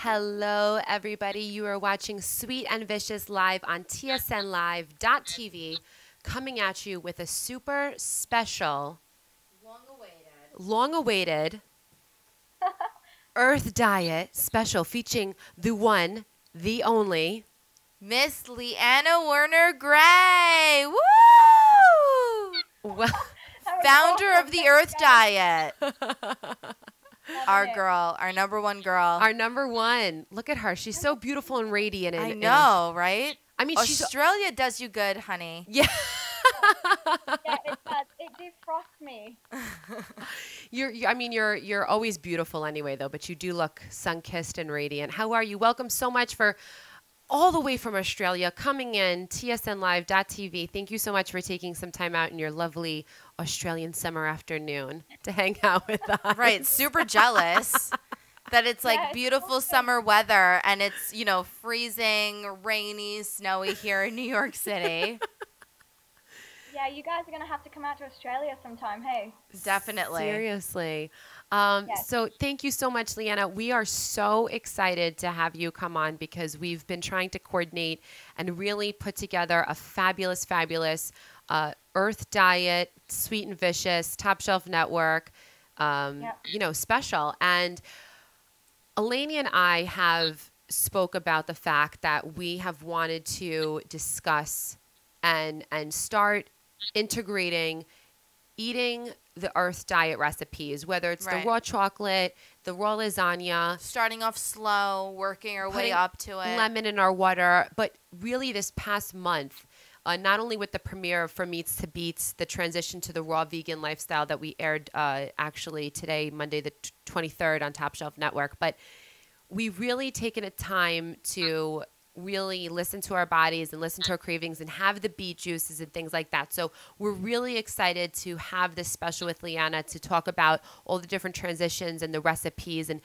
Hello, everybody. You are watching Sweet and Vicious live on tsnlive.tv, coming at you with a super special, long-awaited Earth Diet special featuring the one, the only, Miss Liana Werner-Gray. Woo! well, Founder of the Earth Diet. Our girl, our number one girl. our number one. Look at her. She's so beautiful and radiant. I know, right? I mean, Australia does you good, honey. Yeah. Yeah, it does. It defrosts me. You're always beautiful anyway, though, but you do look sun-kissed and radiant. How are you? Welcome so much for all the way from Australia coming in, tsnlive.tv. Thank you so much for taking some time out in your lovely Australian summer afternoon to hang out with us. Right, super jealous that it's like beautiful summer weather and it's, you know, freezing, rainy, snowy here in New York City. Yeah, you guys are going to have to come out to Australia sometime, hey? Definitely. Seriously. Yes. So thank you so much, Liana. We are so excited to have you come on because we've been trying to coordinate and really put together a fabulous, fabulous Earth Diet, Sweet and Vicious, Top Shelf Network, special. And Eleni and I have spoke about the fact that we have wanted to discuss and start integrating eating the Earth Diet recipes, whether it's the raw chocolate, the raw lasagna. Starting off slow, working our way up to it. Lemon in our water. But really this past month, not only with the premiere of From Meats to Beats, the transition to the raw vegan lifestyle that we aired actually today, Monday the 23rd on Top Shelf Network, but we've really taken a time to really listen to our bodies and listen to our cravings and have the beet juices and things like that. So we're really excited to have this special with Liana to talk about all the different transitions and the recipes. And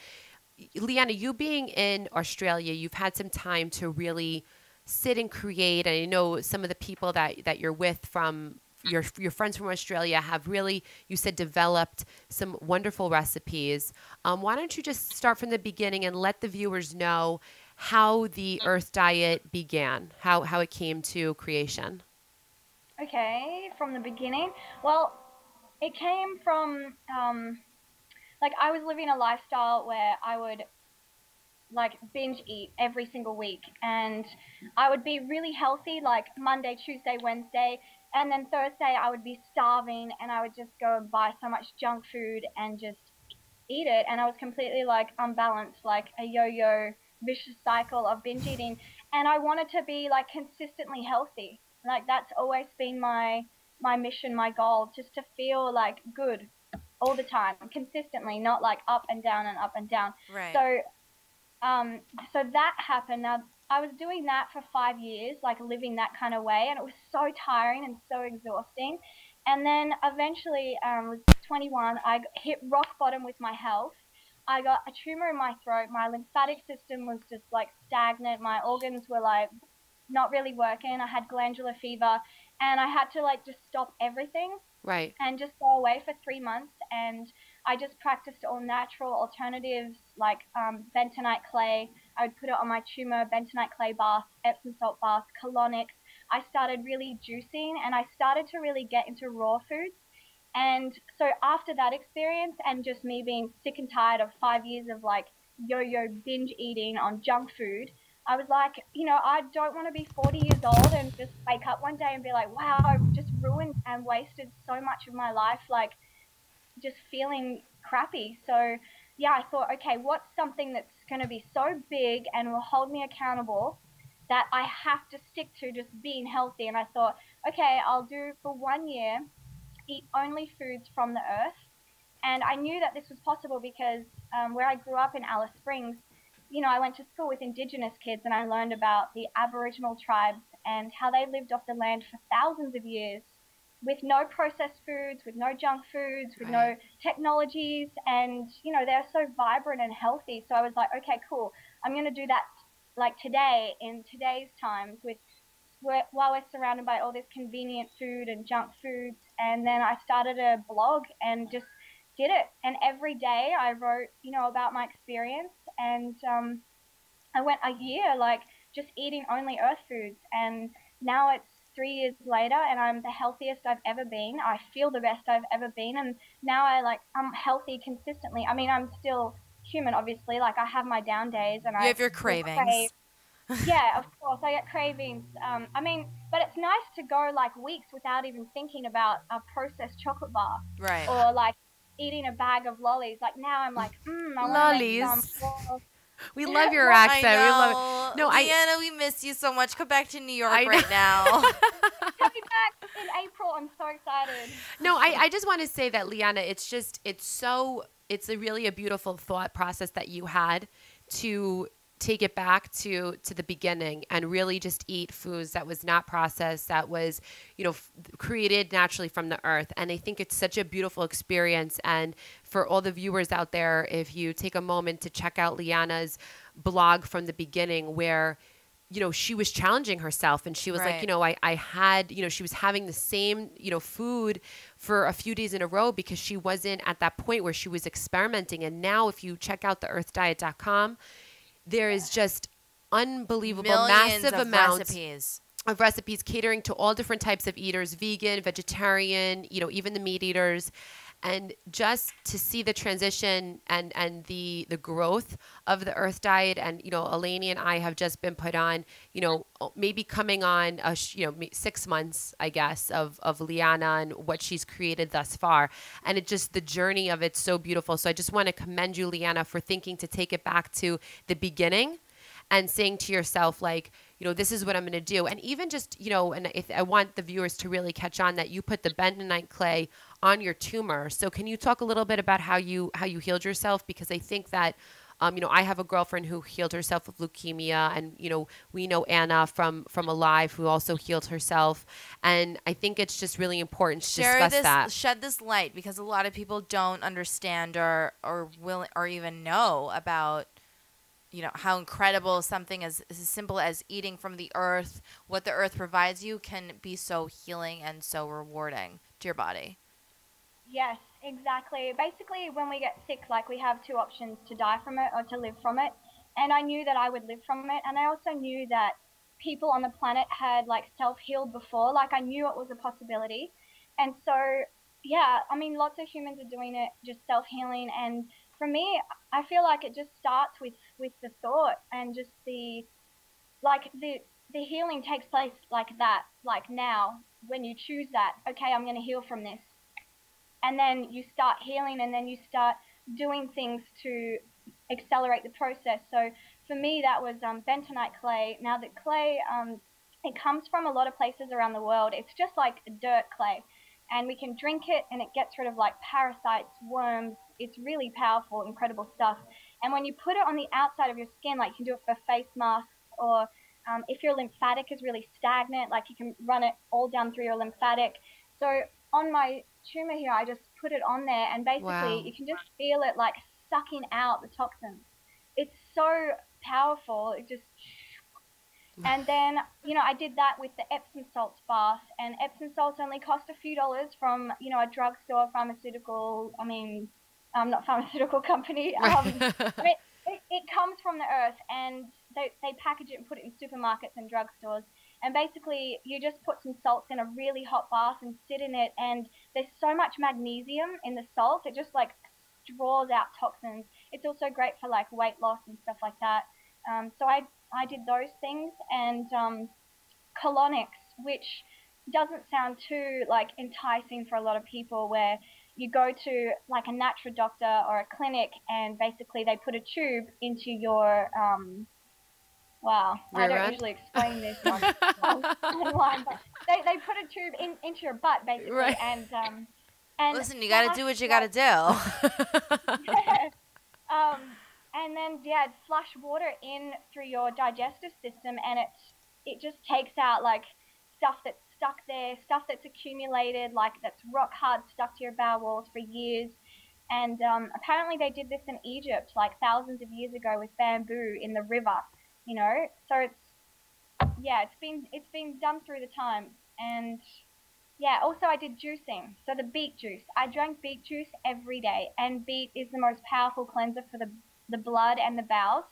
Liana, you being in Australia, you've had some time to really sit and create. And I know some of the people that you're with from your friends from Australia have really, you said, developed some wonderful recipes. Why don't you just start from the beginning and let the viewers know how the Earth Diet began, how it came to creation? Okay, from the beginning. Well, it came from, like, I was living a lifestyle where I would, like, binge eat every single week. And I would be really healthy, like, Monday, Tuesday, Wednesday. And then Thursday, I would be starving, and I would just go and buy so much junk food and just eat it. And I was completely, like, unbalanced, like a yo-yo vicious cycle of binge eating. And I wanted to be, like, consistently healthy. Like, that's always been my mission, my goal, just to feel, like, good all the time, consistently, not, like, up and down and up and down. Right. So that happened. Now, I was doing that for 5 years, like, living that kind of way, and it was so tiring and so exhausting. And then eventually, I was 21, I hit rock bottom with my health. I got a tumor in my throat. My lymphatic system was just, like, stagnant. My organs were, like, not really working. I had glandular fever, and I had to, like, just stop everything. Right. And just go away for 3 months. And I just practiced all natural alternatives, like bentonite clay. I would put it on my tumor, bentonite clay bath, Epsom salt bath, colonics. I started really juicing, and I started to really get into raw foods. And so after that experience and just me being sick and tired of 5 years of like yo-yo binge eating on junk food, I was like, I don't want to be 40 years old and just wake up one day and be like, wow, I've just ruined and wasted so much of my life, like just feeling crappy. So yeah, I thought, okay, what's something that's going to be so big and will hold me accountable that I have to stick to just being healthy? And I thought, okay, I'll do for 1 year, eat only foods from the earth. And I knew that this was possible because where I grew up in Alice Springs, I went to school with Indigenous kids and I learned about the Aboriginal tribes and how they lived off the land for thousands of years with no processed foods, with no junk foods, with no Right. technologies. And, they're so vibrant and healthy. So I was like, okay, cool. I'm going to do that like today in today's times while we're surrounded by all this convenient food and junk foods. And then I started a blog and just did it. And every day I wrote, about my experience. And I went a year like just eating only earth foods. And now it's 3 years later and I'm the healthiest I've ever been. I feel the best I've ever been. And now I'm healthy consistently. I mean, I'm still human, obviously. Like I have my down days and You I have your will crave. cravings. Yeah, of course, I get cravings. I mean, but it's nice to go like weeks without even thinking about a processed chocolate bar Right. or like eating a bag of lollies. Like now I'm like, I want to make some. Lollies. Well, We love your what? I accent. We love it. know. No, Leanna, we miss you so much. Come back to New York I know. right now. Coming back in April. I'm so excited. No, I just want to say that, Liana, it's really a beautiful thought process that you had to take it back to the beginning and really just eat foods that was not processed, that was, created naturally from the earth. And I think it's such a beautiful experience. And for all the viewers out there, if you take a moment to check out Liana's blog from the beginning where she was challenging herself and she was Right. like, I had, she was having the same, food for a few days in a row because she wasn't at that point where she was experimenting. And now if you check out theearthdiet.com, there is just unbelievable, Millions massive of amounts recipes. of recipes catering to all different types of eaters, vegan, vegetarian, even the meat eaters. And just to see the transition and the growth of the Earth Diet, and Eleni and I have just been put on, maybe coming on 6 months, I guess, of Liana and what she's created thus far, and it just the journey of it's so beautiful. So I just want to commend you, Liana, for thinking to take it back to the beginning and saying to yourself, like, this is what I'm going to do. And even just, and if I want the viewers to really catch on that you put the bentonite clay on your tumor. So can you talk a little bit about how you healed yourself? Because I think that, I have a girlfriend who healed herself of leukemia, and, we know Anna from Alive who also healed herself. And I think it's just really important to discuss that. Shed this light, because a lot of people don't understand or will or even know about how incredible something as simple as eating from the earth, what the earth provides you, can be so healing and so rewarding to your body. Yes, exactly. Basically, when we get sick, like we have two options: to die from it or to live from it. And I knew that I would live from it. And I also knew that people on the planet had like self-healed before. Like I knew it was a possibility. And so, yeah, I mean, lots of humans are doing it, just self-healing. And for me, I feel like it just starts with the thought and just the healing takes place like that, like now, when you choose that, okay, I'm going to heal from this. And then you start healing and then you start doing things to accelerate the process. So for me, that was bentonite clay. Now the clay, it comes from a lot of places around the world. It's just like dirt clay. And we can drink it and it gets rid of like parasites, worms. It's really powerful, incredible stuff. And when you put it on the outside of your skin, like you can do it for face masks, or if your lymphatic is really stagnant, like you can run it all down through your lymphatic. So on my tumor here, I just put it on there, and basically Wow. you can just feel it like sucking out the toxins. It's so powerful. It just and then, I did that with the Epsom salts bath, and Epsom salts only cost a few dollars from, a drugstore, pharmaceutical, not pharmaceutical company. I mean, it comes from the earth, and they package it and put it in supermarkets and drugstores. And basically, you just put some salts in a really hot bath and sit in it, and there's so much magnesium in the salt. It just like draws out toxins. It's also great for like weight loss and stuff like that. So I did those things, and colonics, which doesn't sound too like enticing for a lot of people, where you go to like a natural doctor or a clinic and basically they put a tube into your wow, I Rear don't end? usually explain this online, but they put a tube into your butt basically, Right. and Listen, you got to do what you got to do. and then it'd flush water in through your digestive system, and it just takes out like stuff that's stuck there, stuff that's accumulated, like that's rock hard stuck to your bowel walls for years. And apparently they did this in Egypt like thousands of years ago with bamboo in the river, you know. So it's been done through the time. And yeah, also I did juicing. So the beet juice. I drank beet juice every day, and beet is the most powerful cleanser for the blood and the bowels.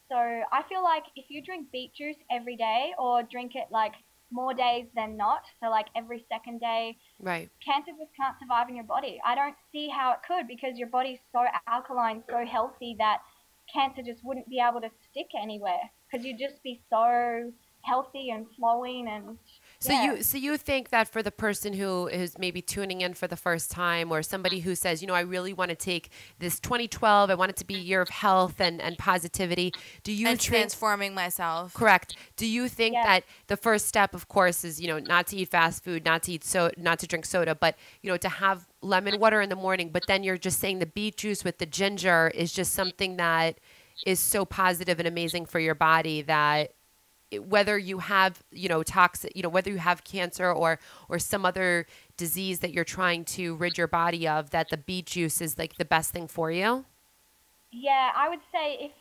So I feel like if you drink beet juice every day, or drink it like more days than not, so like every second day, Right. cancer just can't survive in your body. I don't see how it could, because your body's so alkaline, so healthy, that cancer just wouldn't be able to stick anywhere, because you'd just be so healthy and flowing. And So you think that for the person who is maybe tuning in for the first time, or somebody who says, I really want to take this 2012, I want it to be a year of health and positivity. Do you And think, transforming myself. correct? Do you think that the first step, of course, is not to eat fast food, not to drink soda, but to have lemon water in the morning? But then you're just saying the beet juice with the ginger is just something that is so positive and amazing for your body, that whether you have, toxic, whether you have cancer or some other disease that you're trying to rid your body of, that the beet juice is like the best thing for you? yeah, I would say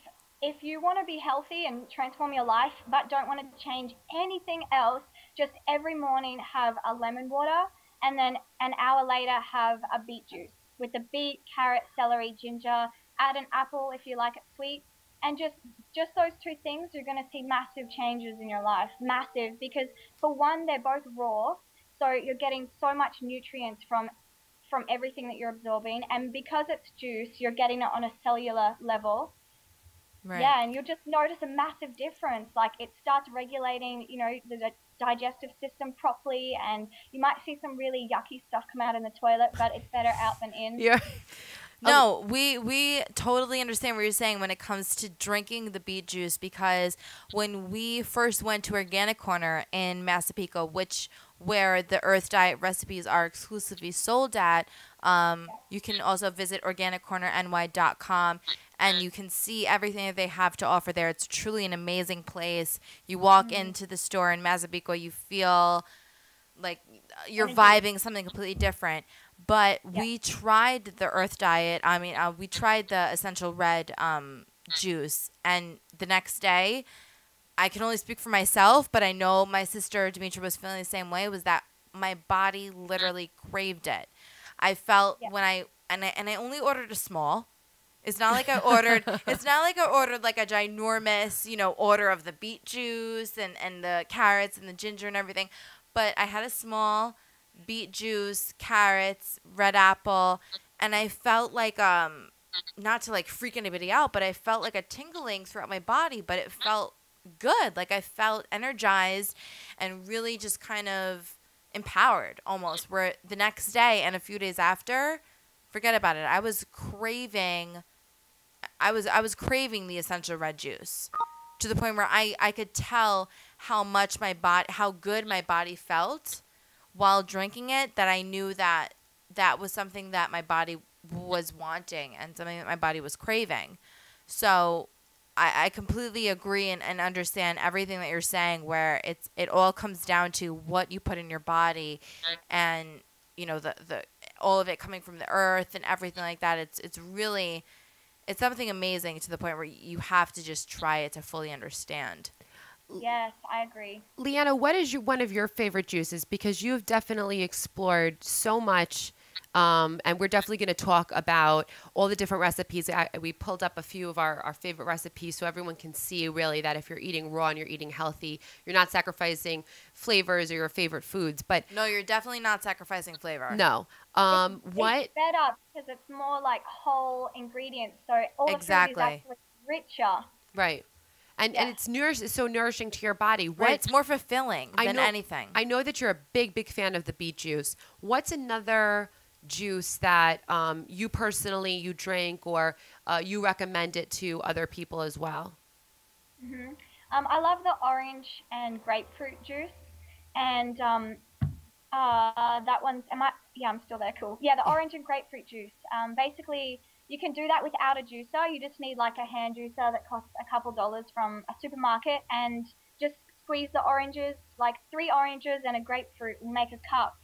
if you want to be healthy and transform your life, but don't want to change anything else, just every morning have a lemon water, and then an hour later have a beet juice with the beet, carrot, celery, ginger. Add an apple if you like it sweet, and just those two things, you're going to see massive changes in your life. Massive, because for one, they're both raw, so you're getting so much nutrients from everything that you're absorbing, and because it's juice, you're getting it on a cellular level. Right. Yeah, and you'll just notice a massive difference. Like, it starts regulating, the digestive system properly, and you might see some really yucky stuff come out in the toilet, but it's better out than in. Yeah. No, we totally understand what you're saying when it comes to drinking the beet juice, because when we first went to Organic Corner in Massapequa, where the Earth Diet recipes are exclusively sold at, you can also visit organiccornerny.com, and you can see everything that they have to offer there. It's truly an amazing place. You walk into the store in Massapequa, you feel like you're vibing something completely different. But we tried the Earth Diet. I mean, we tried the Essential Red juice, and the next day, I can only speak for myself, but I know my sister Demetra was feeling the same way. Was that my body literally craved it? I felt when I only ordered a small. It's not like I ordered. It's not like I ordered like a ginormous, order of the beet juice and the carrots and the ginger and everything. But I had a small beet juice, carrots, red apple, and I felt like not to like freak anybody out, but I felt like a tingling throughout my body, but it felt good. Like I felt energized and really just kind of empowered almost, where the next day and a few days after, forget about it. I was craving the Essential Red juice, to the point where I could tell how good my body felt while drinking it, that I knew that was something that my body was wanting and something that my body was craving. So I completely agree and understand everything that you're saying, where it all comes down to what you put in your body, and the all of it coming from the earth and everything like that. It's really something amazing, to the point where you have to just try it to fully understand. Yes, I agree. Liana, what is one of your favorite juices? Because you've definitely explored so much And we're definitely going to talk about all the different recipes. We pulled up a few of our favorite recipes so everyone can see really that if you're eating raw and you're eating healthy, you're not sacrificing flavors or your favorite foods. But No, you're definitely not sacrificing flavor. no. What? It's better because it's more like whole ingredients, so all the food is Exactly. actually richer. Right. And it's so nourishing to your body. Right, it's more fulfilling than know, anything. I know that you're a big fan of the beet juice. What's another juice that you personally you drink or you recommend it to other people as well? hmm I love the orange and grapefruit juice, and that one's. Yeah, I'm still there. Cool. Yeah, the orange and grapefruit juice. Basically, you can do that without a juicer. You just need like a hand juicer that costs a couple dollars from a supermarket, and just squeeze the oranges, like 3 oranges and a grapefruit, will make a cup.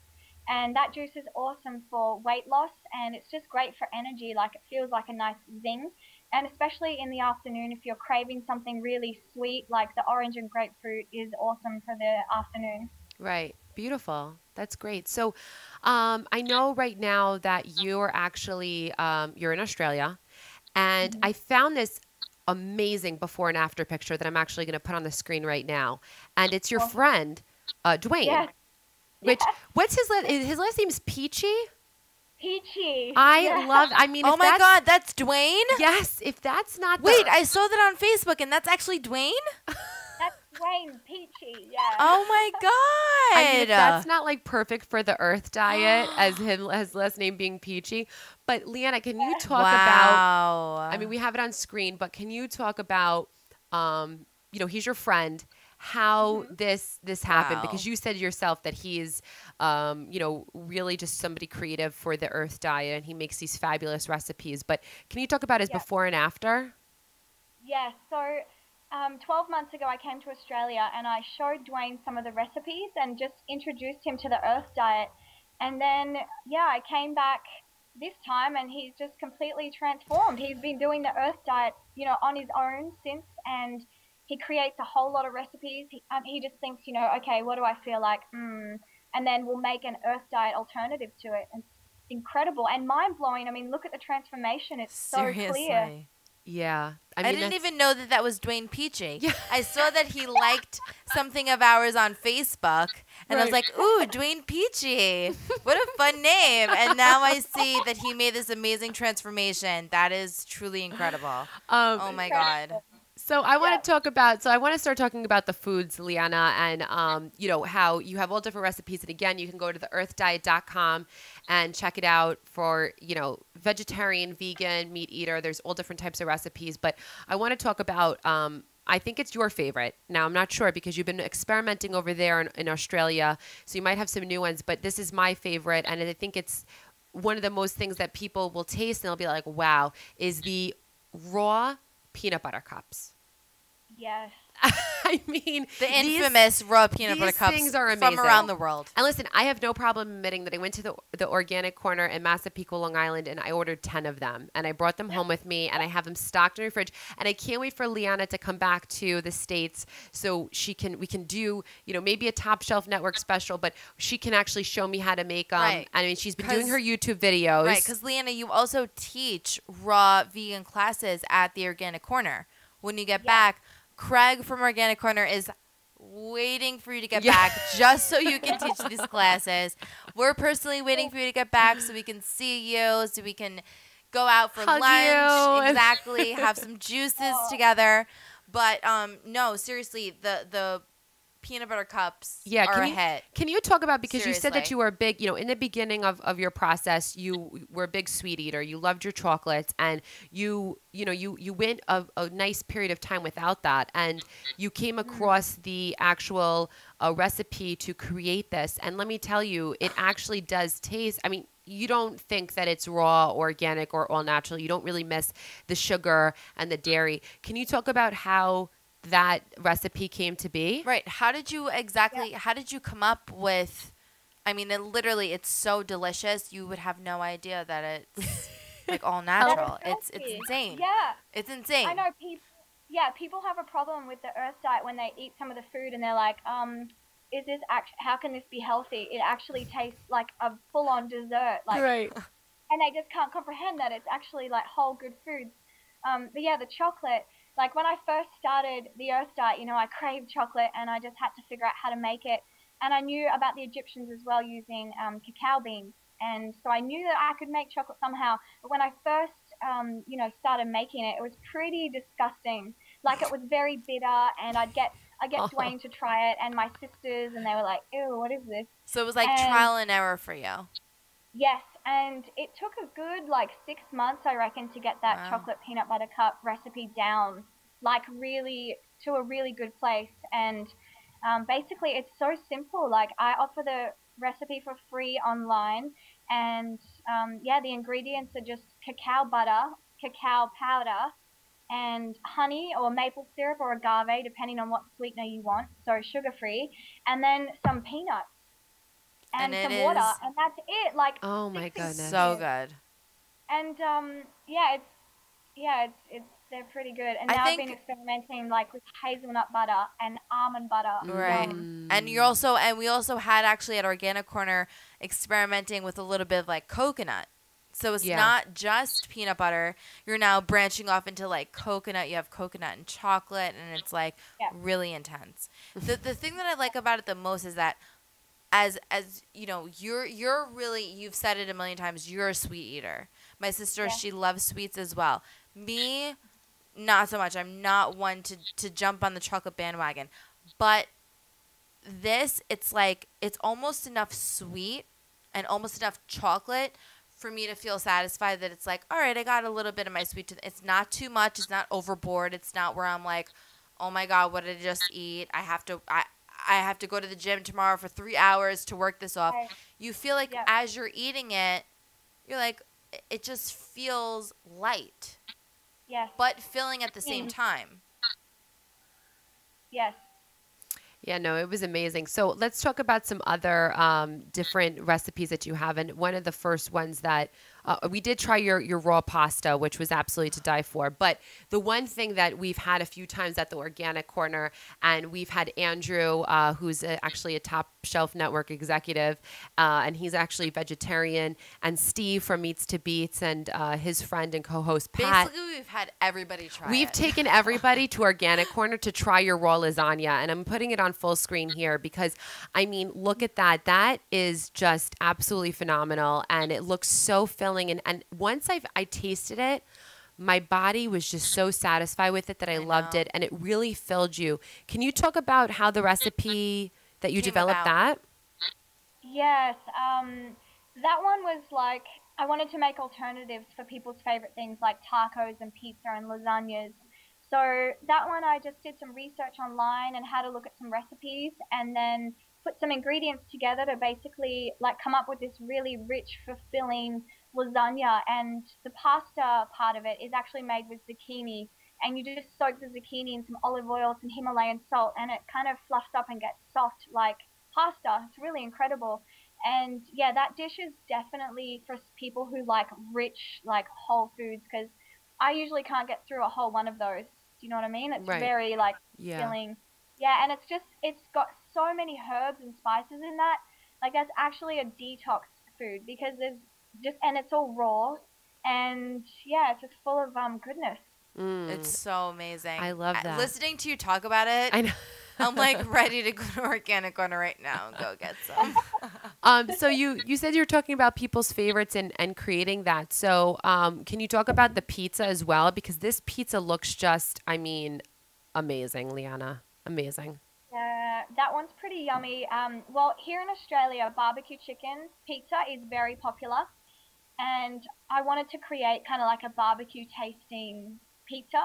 And that juice is awesome for weight loss, and it's just great for energy. Like, it feels like a nice zing. And especially in the afternoon, if you're craving something really sweet, like the orange and grapefruit is awesome for the afternoon. Right. Beautiful. That's great. So I know right now that you're actually you're in Australia, and I found this amazing before and after picture that I'm actually going to put on the screen right now. And it's your friend, Dwayne. Yes. Which Yes. what's his last name is Peachy? Peachy. I love. I mean, Oh if my that's- God, that's Dwayne? Yes, if that's not the- Wait, I saw that on Facebook, and that's actually Dwayne? That's Dwayne Peachy. Yeah. Oh my God. I mean, if that's not like perfect for the Earth diet, as his last name being Peachy. But Liana, can you talk about? Wow. I mean, we have it on screen, but can you talk about? He's your friend. How this happened? Wow. Because you said yourself that he's, really just somebody creative for the Earth diet, and he makes these fabulous recipes. But can you talk about his before and after? Yeah. So, 12 months ago, I came to Australia and I showed Dwayne some of the recipes and just introduced him to the Earth diet. And then, I came back this time and he's just completely transformed. He's been doing the Earth diet, on his own since, and he creates a whole lot of recipes. He just thinks, okay, what do I feel like? And then we'll make an Earth diet alternative to it. And it's incredible and mind-blowing. I mean, look at the transformation. It's so clear. Seriously. Yeah, I didn't even know that was Dwayne Peachy. Yeah. I saw that he liked something of ours on Facebook, and I was like, ooh, Dwayne Peachy. What a fun name. And now I see that he made this amazing transformation. That is truly incredible. Oh, my God. So I want to talk about. So I want to start talking about the foods, Liana, and how you have all different recipes. And again, you can go to theearthdiet.com and check it out for vegetarian, vegan, meat eater. There's all different types of recipes. But I want to talk about. I think it's your favorite. Now I'm not sure because you've been experimenting over there in Australia, so you might have some new ones. But this is my favorite, and I think it's one of the most things that people will taste and they'll be like, "Wow!" Is the raw peanut butter cups. Yes. I mean, The infamous raw peanut butter these cups things are from amazing. around the world. And listen, I have no problem admitting that I went to the organic corner in Massapequa, Long Island, and I ordered 10 of them. And I brought them home with me, and I have them stocked in my fridge. And I can't wait for Liana to come back to the States so we can do, maybe a Top Shelf Network special, but she can actually show me how to make them. Right. I mean, she's been doing her YouTube videos. Right, because Liana, you also teach raw vegan classes at the Organic Corner. When you get back, Craig from Organic Corner is waiting for you to get back just so you can teach these classes. We're personally waiting for you to get back so we can see you, so we can go out for Hug lunch. you. Exactly. Have some juices together. But no, seriously, the peanut butter cups are a hit. Can you talk about, because you said that Seriously. you were a big, in the beginning of your process, you were a big sweet eater. You loved your chocolates, and you went a nice period of time without that, and you came across the actual recipe to create this. And let me tell you, it actually does taste. I mean, you don't think that it's raw, organic, or all natural. You don't really miss the sugar and the dairy. Can you talk about how that recipe came to be? Right. How did you come up with, I mean, it's so delicious. You would have no idea that it's like all natural. It's insane. Yeah. It's insane. I know people have a problem with the Earth diet when they eat some of the food and they're like, is this actually, how can this be healthy? It actually tastes like a full-on dessert, like, Right. and they just can't comprehend that it's actually like whole good foods. But yeah, the chocolate, like when I first started the Earth Diet, I craved chocolate and I just had to figure out how to make it. And I knew about the Egyptians as well using cacao beans. And so I knew that I could make chocolate somehow. But when I first, started making it, it was pretty disgusting. Like it was very bitter, and I get Oh. Dwayne to try it and my sisters, and they were like, "Ew, what is this?" So it was like And trial and error for you. yes, and it took a good like 6 months, I reckon, to get that Wow. chocolate peanut butter cup recipe down, like really to a really good place. And basically, it's so simple. Like I offer the recipe for free online, and yeah, the ingredients are just cacao butter, cacao powder, and honey or maple syrup or agave, depending on what sweetener you want. So sugar free, and then some peanuts And and it some water, is and that's it. Like Oh my six goodness. so ingredients, good. and it's they're pretty good. And I now I've been think experimenting like with hazelnut butter and almond butter. right. Yum. And we also had actually at Organic Corner experimenting with a little bit of like coconut. So it's Yeah. not just peanut butter. You're now branching off into like coconut. You have coconut and chocolate, and it's like Yeah. really intense. The thing that I like about it the most is that as you're really, you've said it a million times, you're a sweet eater. My sister, Yeah. she loves sweets as well. Me, not so much. I'm not one to jump on the chocolate bandwagon. But this, it's like it's almost enough sweet and almost enough chocolate for me to feel satisfied that it's like, all right, I got a little bit of my sweet tooth. It's not too much. It's not overboard. It's not where I'm like, oh my God, what did I just eat? I have to go to the gym tomorrow for 3 hours to work this off. Right. You feel like Yep. as you're eating it, you're like, it just feels light, Yes. but filling at the same time. Yes. Yeah, no, it was amazing. So let's talk about some other different recipes that you have. And one of the first ones that we did try your raw pasta, which was absolutely to die for. But the one thing that we've had a few times at the Organic Corner, and we've had Andrew, who's actually a Top Shelf Network executive, and he's actually vegetarian, and Steve from Meats to Beats, and his friend and co-host Pat. Basically, we've had everybody try We've it. taken everybody to Organic Corner to try your raw lasagna, and I'm putting it on full screen here because, I mean, look at that. That is just absolutely phenomenal, and it looks so filling. And once I tasted it, my body was just so satisfied with it that I loved know. it, and it really filled you. Can you talk about how the recipe that you Came developed about. that? Yes. That one was like I wanted to make alternatives for people's favorite things like tacos and pizza and lasagnas. So that one I just did some research online and had a look at some recipes, and then put some ingredients together to basically like come up with this really rich, fulfilling lasagna. And the pasta part of it is actually made with zucchini, and you just soak the zucchini in some olive oil, some Himalayan salt, and it kind of fluffs up and gets soft like pasta. It's really incredible. And yeah, that dish is definitely for people who like rich, like whole foods, because I usually can't get through a whole one of those. Do you know what I mean? It's Right. very like Yeah. filling. Yeah, and it's got so many herbs and spices in that. Like that's actually a detox food because there's and it's all raw, and yeah, it's just full of goodness. It's so amazing. I love that. Listening to you talk about it, I know. I'm like ready to go to Organic Corner right now and go get some. So you said you were talking about people's favorites and creating that. So can you talk about the pizza as well? Because this pizza looks just, I mean, amazing, Liana. Amazing. Yeah, that one's pretty yummy. Well, here in Australia, barbecue chicken pizza is very popular, and I wanted to create kind of like a barbecue tasting pizza.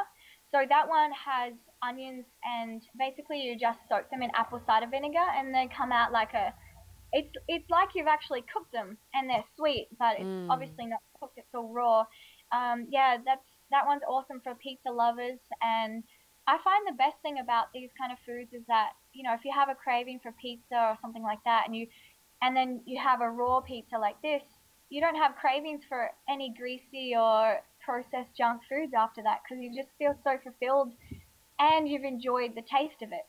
So that one has onions, and basically you just soak them in apple cider vinegar, and they come out like it's like you've actually cooked them, and they're sweet, but it's obviously not cooked. It's all raw. Yeah, that one's awesome for pizza lovers. And I find the best thing about these kind of foods is that if you have a craving for pizza or something like that, and then you have a raw pizza like this, you don't have cravings for any greasy or processed junk foods after that, because you just feel so fulfilled and you've enjoyed the taste of it.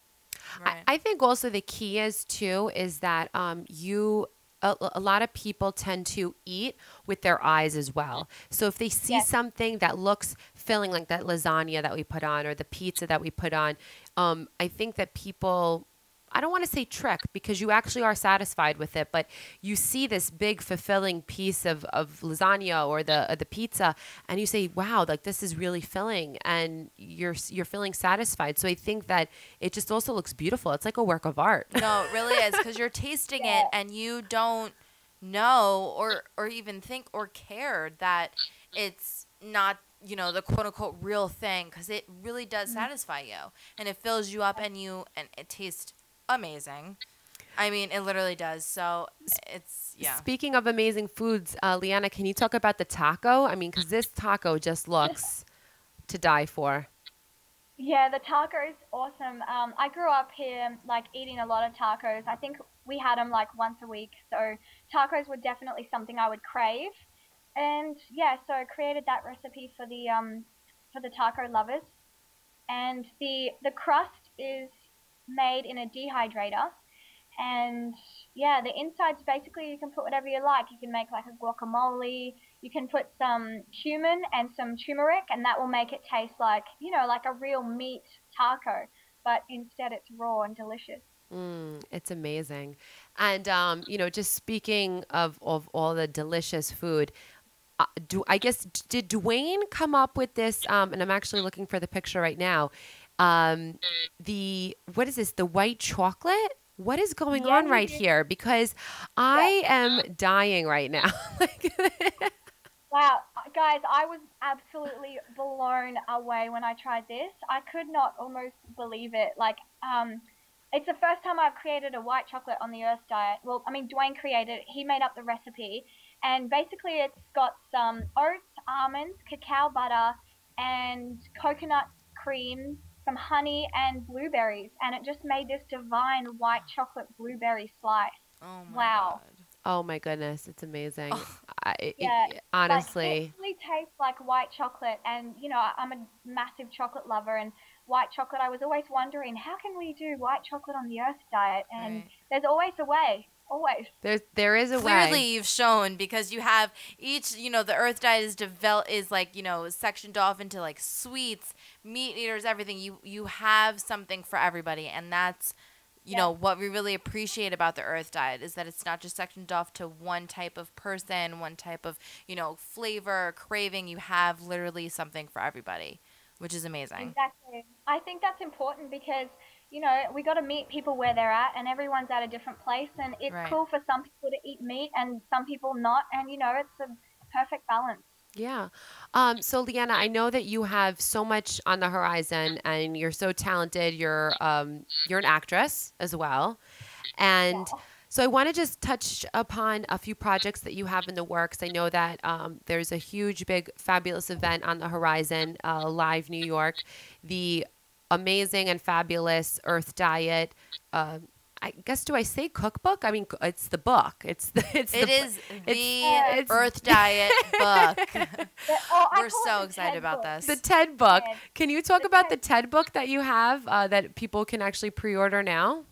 Right. I think also the key is too is that a lot of people tend to eat with their eyes as well. So if they see Yes. something that looks filling, like that lasagna that we put on or the pizza that we put on, I think that people, I don't want to say trick because you actually are satisfied with it, but you see this big fulfilling piece of lasagna or the pizza and you say, wow, like this is really filling and you're feeling satisfied. So I think that it just also looks beautiful. It's like a work of art. No, it really is because you're tasting it Yeah. and you don't know or even think or care that it's not, you know, the quote unquote real thing because it really does satisfy you and it fills you up and it tastes amazing. I mean, it literally does. So it's, yeah. Speaking of amazing foods, Liana, can you talk about the taco? I mean, because this taco just looks to die for. Yeah, the taco is awesome. I grew up here, like eating a lot of tacos. I think we had them like once a week. So tacos were definitely something I would crave. And yeah, so I created that recipe for the taco lovers. And the crust is made in a dehydrator. And yeah, the insides basically you can put whatever you like. You can make like a guacamole. You can put some cumin and some turmeric, and that will make it taste like, you know, like a real meat taco. But instead, it's raw and delicious. It's amazing. And, just speaking of all the delicious food, did Dwayne come up with this? And I'm actually looking for the picture right now. What is this? The white chocolate? What is going Yeah, on right here? Because I am dying right now. Like, Wow, guys, I was absolutely blown away when I tried this. I could not almost believe it. It's the first time I've created a white chocolate on the Earth diet. Well, I mean, Dwayne created it. He made up the recipe. And basically, it's got some oats, almonds, cacao butter, and coconut cream, some honey, and blueberries. And it just made this divine white chocolate blueberry slice. Oh my Wow. God. oh my goodness, it's amazing. Yeah, Honestly. it really tastes like white chocolate, and you know I'm a massive chocolate lover, and white chocolate. I was always wondering how can we do white chocolate on the Earth diet, and Right. there's always a way, always. There is a Clearly, way. you've shown because you have each, you know, the Earth diet is like, you know, sectioned off into like sweets, meat eaters, everything. You have something for everybody, and that's, you know, what we really appreciate about the Earth diet is that it's not just sectioned off to one type of person, one type of, you know, flavor, craving. You have literally something for everybody, which is amazing. Exactly. I think that's important because you know we got to meet people where they're at, and everyone's at a different place, and it's Right. cool for some people to eat meat and some people not, and you know it's a perfect balance. Yeah. So Leanna, I know that you have so much on the horizon and you're so talented. You're an actress as well. And Yeah. so I want to just touch upon a few projects that you have in the works. I know that there's a huge, big, fabulous event on the horizon, Live New York, the amazing and fabulous Earth Diet. I guess, do I say cookbook? I mean, it's the book. It is the it's- Earth Diet book. I We're call so it the excited TED about book. this. The TED book. TED. Can you talk The about the TED. TED book that you have that people can actually pre-order now?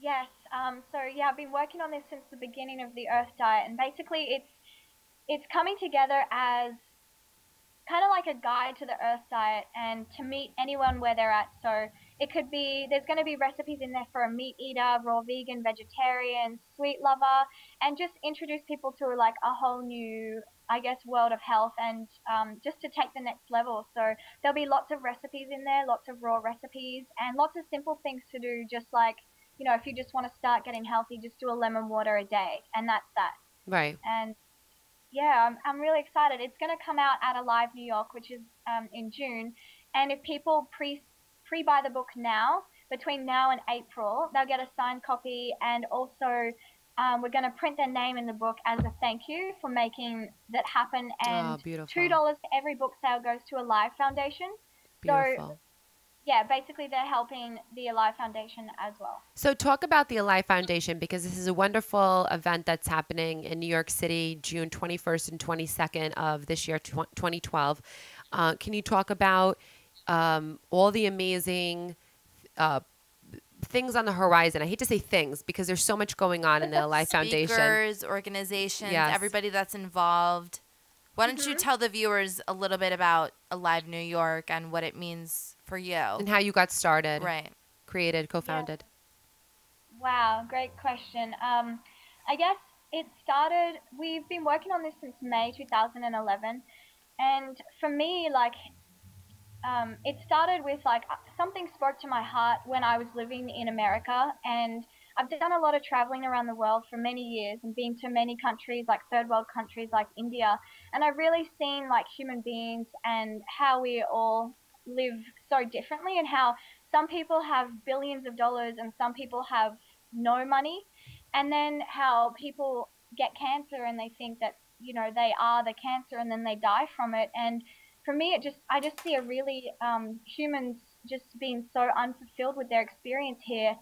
Yes. So yeah, I've been working on this since the beginning of the Earth Diet, and basically it's coming together as kind of like a guide to the Earth Diet and to meet anyone where they're at. So it could be there's going to be recipes in there for a meat eater, raw vegan, vegetarian, sweet lover, and just introduce people to like a whole new, I guess, world of health and just to take the next level. So there'll be lots of recipes in there, lots of raw recipes, and lots of simple things to do, just like, you know, if you just want to start getting healthy, just do a lemon water a day, and that's that. Right. And yeah, I'm really excited. It's going to come out at Alive New York, which is in June. And if people pre-buy the book now, between now and April, they'll get a signed copy. And also, we're going to print their name in the book as a thank you for making that happen. And Oh, beautiful. $2 for every book sale goes to Alive Foundation. Beautiful. So yeah, basically they're helping the Alive Foundation as well. So talk about the Alive Foundation, because this is a wonderful event that's happening in New York City, June 21st and 22nd of this year, 2012. Can you talk about all the amazing things on the horizon. I hate to say things because there's so much going on in the Alive Foundation. Speakers, organizations, Yes. everybody that's involved. Why don't you Mm-hmm. tell the viewers a little bit about Alive New York and what it means for you? And how you got started, Right. created, co-founded. Wow, great question. I guess it started, we've been working on this since May 2011. And for me, like, it started with like something spoke to my heart when I was living in America, and I've done a lot of traveling around the world for many years and been to many countries, like third world countries like India, and I've really seen like human beings and how we all live so differently, and how some people have billions of dollars and some people have no money, and then how people get cancer and they think that, you know, they are the cancer and then they die from it. And for me, I just see a really humans just being so unfulfilled with their experience here.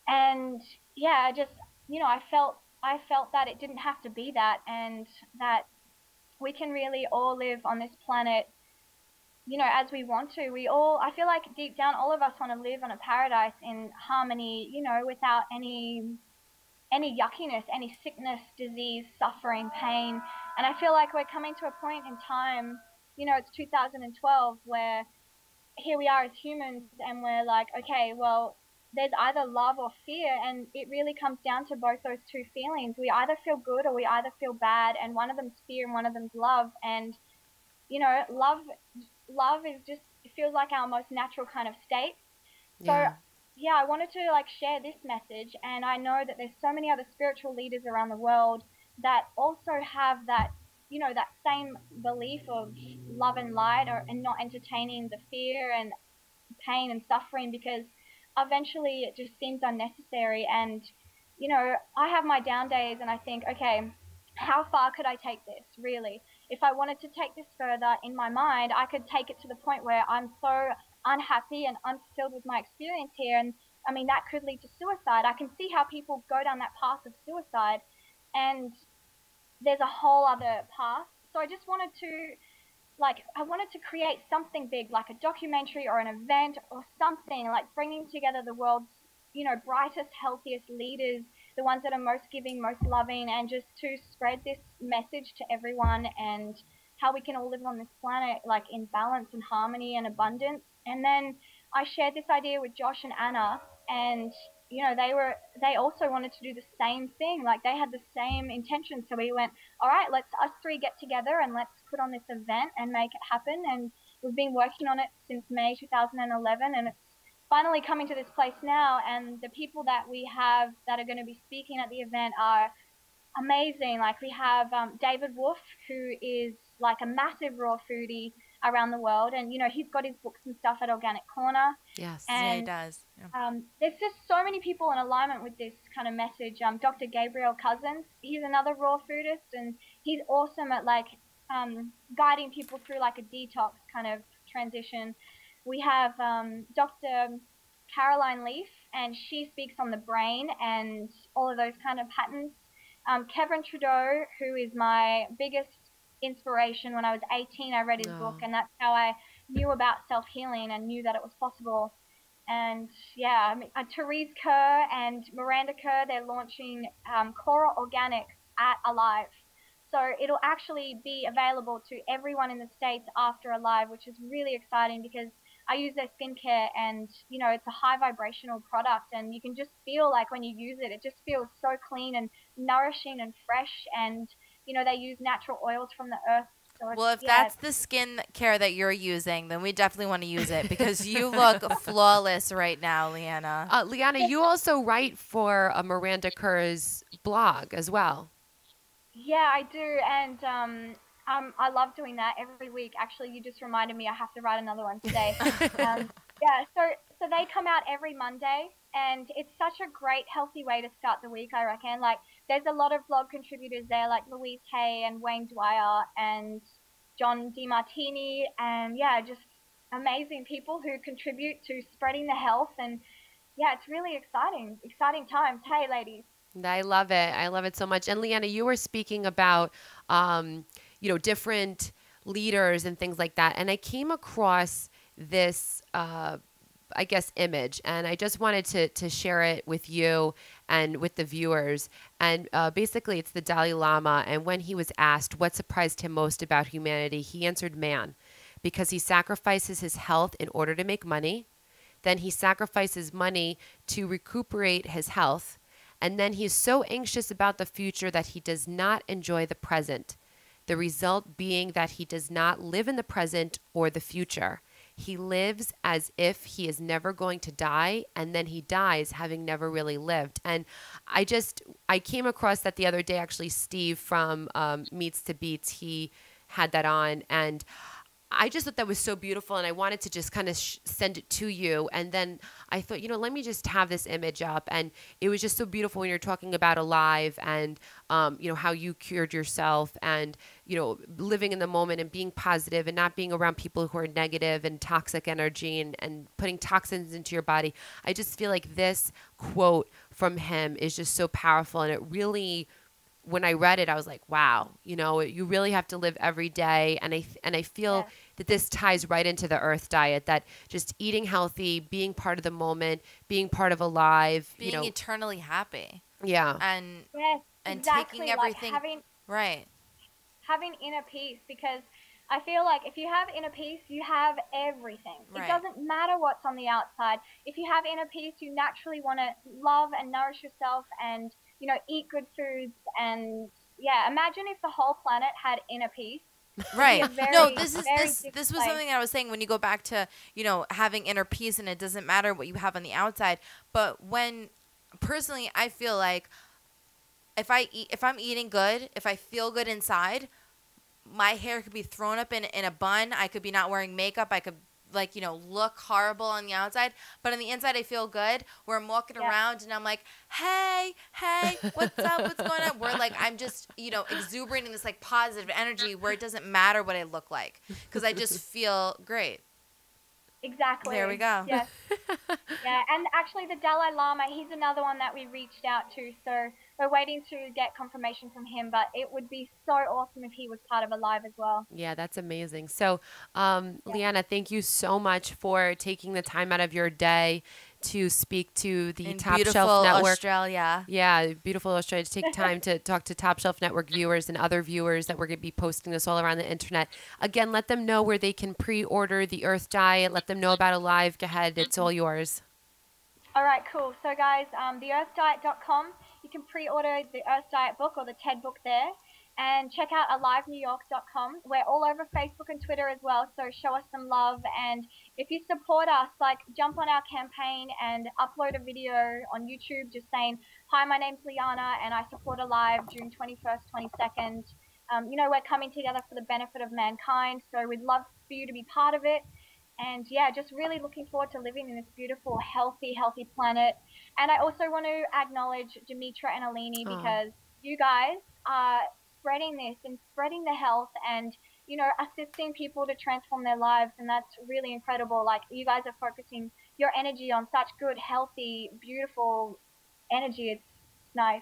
And yeah, I just, you know, I felt that it didn't have to be that, and that we can really all live on this planet, you know, as we want to. We all, I feel like deep down, all of us want to live on a paradise in harmony, you know, without any yuckiness, any sickness, disease, suffering, pain. And I feel like we're coming to a point in time, you know, it's 2012, where here we are as humans and we're like, okay, well, there's either love or fear, and it really comes down to both those two feelings. We either feel good or we either feel bad, and one of them's fear and one of them's love. And you know, love is just, it feels like our most natural kind of state. So Yeah. yeah, I wanted to like share this message, and I know that there's so many other spiritual leaders around the world that also have that, you know, that same belief of love and light, or and not entertaining the fear and pain and suffering, because eventually it just seems unnecessary. And you know, I have my down days and I think, okay, how far could I take this really? If I wanted to take this further in my mind, I could take it to the point where I'm so unhappy and unfulfilled with my experience here, and I mean that could lead to suicide. I can see how people go down that path of suicide, and there's a whole other path. So I just wanted to, like, I wanted to create something big, like a documentary or an event or something, like bringing together the world's, you know, brightest, healthiest leaders, the ones that are most giving, most loving, and just to spread this message to everyone, and how we can all live on this planet like in balance and harmony and abundance. And then I shared this idea with Josh and Anna, and you know, they also wanted to do the same thing, like they had the same intention. So we went, all right, let's us three get together and let's put on this event and make it happen. And we've been working on it since May 2011, and it's finally coming to this place now. And the people that we have that are going to be speaking at the event are amazing. Like we have David Wolf, who is like a massive raw foodie around the world, and you know, he's got his books and stuff at Organic Corner. Yes. Yeah, he And does. Yeah. there's just so many people in alignment with this kind of message. Dr. Gabriel Cousins, he's another raw foodist, and he's awesome at like guiding people through like a detox kind of transition. We have Dr. Caroline Leaf, and she speaks on the brain and all of those kind of patterns. Kevin Trudeau, who is my biggest inspiration. When I was 18, I read his book, and that's how I knew about self-healing and knew that it was possible. And yeah, I mean, Therese Kerr and Miranda Kerr, they're launching Cora Organics at Alive. So it'll actually be available to everyone in the States after Alive, which is really exciting because I use their skincare, and you know, it's a high vibrational product, and you can just feel like when you use it, it just feels so clean and nourishing and fresh. And you know, they use natural oils from the earth. So Well, if that's the skin care that you're using, then we definitely want to use it because you look flawless right now, Liana. Liana, you also write for Miranda Kerr's blog as well. Yeah, I do, and I love doing that every week. Actually, you just reminded me I have to write another one today. Yeah, so they come out every Monday, and it's such a great, healthy way to start the week, I reckon. Like, there's a lot of blog contributors there, like Louise Hay and Wayne Dwyer and John DiMartini, and yeah, just amazing people who contribute to spreading the health. And yeah, it's really exciting times. Hey, ladies. I love it. I love it so much. And Liana, you were speaking about, you know, different leaders and things like that. And I came across this I guess, image. And I just wanted to share it with you and with the viewers. And basically, it's the Dalai Lama. And when he was asked what surprised him most about humanity, he answered man, because he sacrifices his health in order to make money. Then he sacrifices money to recuperate his health. And then he is so anxious about the future that he does not enjoy the present. The result being that he does not live in the present or the future. He lives as if he is never going to die, and then he dies having never really lived. And I came across that the other day, actually. Steve from Meets to Beats, he had that on, and I just thought that was so beautiful, and I wanted to just kind of send it to you. And then I thought, let me just have this image up. And it was just so beautiful when you're talking about Alive and, how you cured yourself and, living in the moment and being positive and not being around people who are negative and toxic energy and putting toxins into your body. I just feel like this quote from him is just so powerful. And it really, when I read it, I was like, wow, you really have to live every day. And I feel that this ties right into the Earth Diet, that just eating healthy, being part of the moment, being part of Alive. Being eternally happy. Yeah. And exactly. taking everything. Like having inner peace, because I feel like if you have inner peace, you have everything. Right. It doesn't matter what's on the outside. If you have inner peace, you naturally want to love and nourish yourself and eat good foods. And imagine if the whole planet had inner peace. Right. No, this was place. something that I was saying when you go back to, having inner peace, and it doesn't matter what you have on the outside. But when personally, I feel like if I'm eating good, if I feel good inside, my hair could be thrown up in a bun. I could be not wearing makeup. I could look horrible on the outside, but on the inside I feel good. Where I'm walking around and I'm like, hey, what's up? What's going on? Where I'm just, exuberating this positive energy where it doesn't matter what I look like, because I just feel great. Exactly. There we go. Yes. Yeah, and actually the Dalai Lama, he's another one that we reached out to, so we're waiting to get confirmation from him, but it would be so awesome if he was part of Alive as well. Yeah, that's amazing. So, Liana, thank you so much for taking the time out of your day to speak to the Top Shelf Network. Australia. Yeah, beautiful Australia. To take time to talk to Top Shelf Network viewers and other viewers that we're going to be posting this all around the internet. Again, let them know where they can pre-order the Earth Diet. Let them know about Alive. Go ahead. It's all yours. All right, cool. So, guys, theearthdiet.com. You can pre-order the Earth Diet book or the TED book there. And check out alivenewyork.com. We're all over Facebook and Twitter as well, so show us some love. And if you support us, jump on our campaign and upload a video on YouTube just saying, hi, my name's Liana and I support Alive June 21st, 22nd. We're coming together for the benefit of mankind, so we'd love for you to be part of it. And just really looking forward to living in this beautiful, healthy planet. And I also want to acknowledge Demetra and Alini, because you guys are spreading this and spreading the health and, assisting people to transform their lives. And that's really incredible. You guys are focusing your energy on such good, healthy, beautiful energy. It's nice.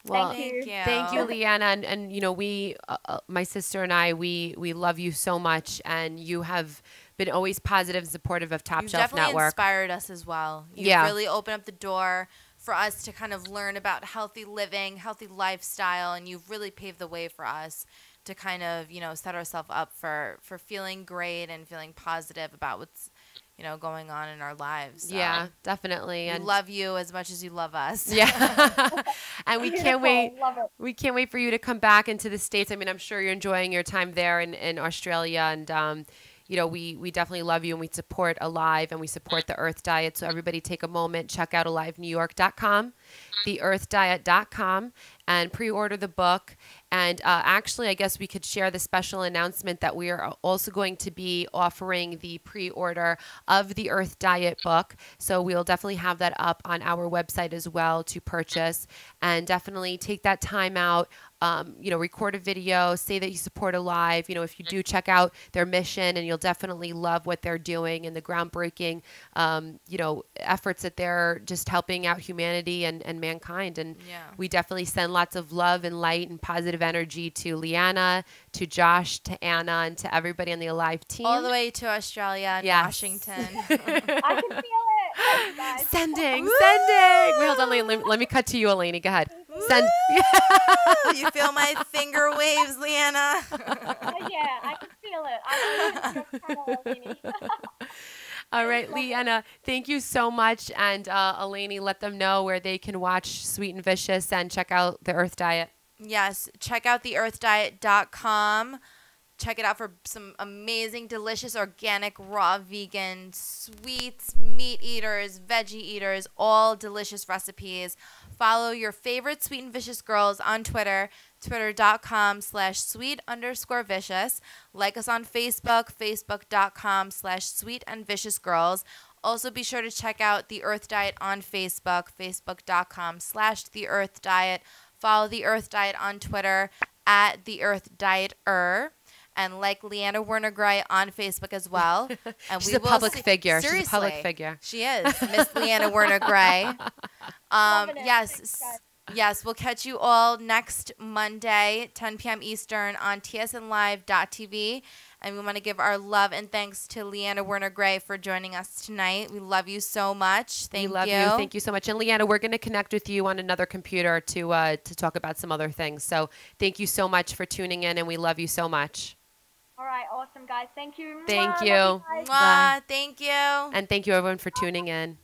Well, Thank you, Liana. And we, my sister and I, we love you so much. And you have been always positive and supportive of Top Shelf Network. You've definitely inspired us as well. You've really opened up the door for us to kind of learn about healthy living, healthy lifestyle, and you've really paved the way for us to kind of, set ourselves up for feeling great and feeling positive about what's, going on in our lives. So yeah, definitely. We love you as much as you love us. Yeah. And we can't wait. Love it. We can't wait for you to come back into the States. I mean, I'm sure you're enjoying your time there in Australia, and we definitely love you, and we support Alive, and we support the Earth Diet. So everybody take a moment, check out alivenewyork.com, theearthdiet.com, and pre-order the book. And actually, I guess we could share the special announcement that we are also going to be offering the pre-order of the Earth Diet book. So we'll definitely have that up on our website as well to purchase. And definitely take that time out. Record a video, say that you support Alive. If you do, check out their mission, and you'll definitely love what they're doing and the groundbreaking, efforts that they're just helping out humanity and mankind. And we definitely send lots of love and light and positive energy to Liana, to Josh, to Anna, and to everybody on the Alive team. All the way to Australia and Yes. Washington. I can feel it. Thanks, guys. Sending. Wait, hold on, let me cut to you, Eleni. Go ahead. Send. You feel my finger waves, Liana? Yeah, I can feel it. I know it's kind of Eleni. All right, Liana, thank you so much. And Eleni, let them know where they can watch Sweet and Vicious and check out the Earth Diet. Yes, check out theearthdiet.com. Check it out for some amazing, delicious, organic, raw, vegan sweets, meat eaters, veggie eaters, all delicious recipes. Follow your favorite Sweet and Vicious girls on Twitter, twitter.com/sweet_vicious. Like us on Facebook, facebook.com/sweetandviciousgirls. Also be sure to check out The Earth Diet on Facebook, facebook.com/theearthdiet. Follow The Earth Diet on Twitter @theearthdieter. And like Liana Werner-Gray on Facebook as well. And She's a public figure. Seriously, She's a public figure. She is, Miss Liana Werner-Gray. Loving it. Yes, Thanks, guys. yes, we'll catch you all next Monday, 10 p.m. Eastern on tsnlive.tv. And we want to give our love and thanks to Liana Werner-Gray for joining us tonight. We love you so much. Thank you. We love you. Thank you so much. And Liana, we're going to connect with you on another computer to talk about some other things. So thank you so much for tuning in, and we love you so much. All right, awesome, guys. Thank you. Thank Mwah, you. love guys. Mwah, thank you. And thank you, everyone, for tuning in.